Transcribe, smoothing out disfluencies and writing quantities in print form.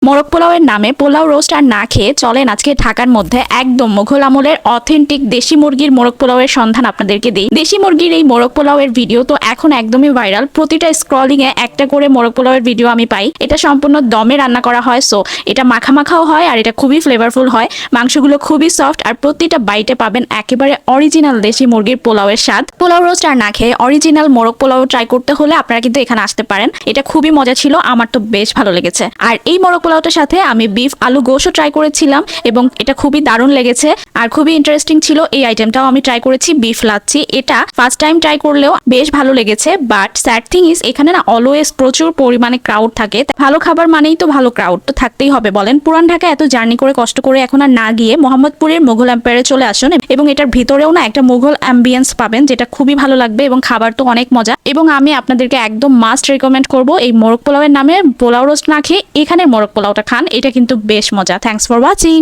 মোরগ পোলাওয়ের নামে পোলাও রোস্ট আর না খেয়ে চলেন আজকে ঢাকার মধ্যে একদম মুঘল আমলের অথেন্টিক দেশি মুরগির মোরগ পোলাওয়ের সন্ধান আপনাদেরকে দিই। দেশি মুরগির এই মোরগ পোলাওয়ের ভিডিও তো এখন একদমই ভাইরাল। প্রতিটা স্ক্রলিং এ একটা করে মোরগ পোলাওয়ের ভিডিও আমি পাই। এটা সম্পূর্ণ দমে রান্না করা হয়, সো এটা মাখা মাখাও হয় আর এটা খুবই ফ্লেভারফুল হয়। মাংসগুলো খুবই সফট আর প্রতিটা বাইটে পাবেন একেবারে অরিজিনাল দেশি মুরগির পোলাওয়ের স্বাদ। পোলাও রোস্ট আর না খেয়ে অরিজিনাল মোরগ পোলাও ট্রাই করতে হলে আপনারা কিন্তু এখানে আসতে পারেন। এটা খুবই মজা ছিল, আমার তো বেশ ভালো লেগেছে। আর এই মোরগ পোলাওটার সাথে আমি বিফ আলু গোশও ট্রাই করেছিলাম এবং এটা খুবই দারুণ লেগেছে। আর খুবই ইন্টারেস্টিং ছিল এই আইটেমটাও আমি ট্রাই করেছি, বিফ লাচ্ছি। এটা ফার্স্ট টাইম ট্রাই করলেও বেশ ভালো লেগেছে। বাট স্যাড থিং ইজ এখানে না অলওয়েজ প্রচুর পরিমাণে ক্রাউড থাকে। ভালো খাবার মানেই তো ভালো ক্রাউড তো থাকতেই হবে বলেন। পুরান ঢাকা এত জার্নি করে কষ্ট করে এখন আর না গিয়ে মোহাম্মদপুরের মুঘল এম্পায়ারে চলে আসুন এবং এটার ভিতরেও না একটা মুঘল অ্যাম্বিয়েন্স পাবেন, যেটা খুবই ভালো লাগবে এবং খাবার তো অনেক মজা। এবং আমি আপনাদেরকে একদম মাস্ট রেকমেন্ড করব এই মোরগ পোলাওয়ের নামে পোলাও রোস্ট না খেয়ে এখানের মোরগ পোলাওটা খান, এটা কিন্তু বেশ মজা। Thanks for watching.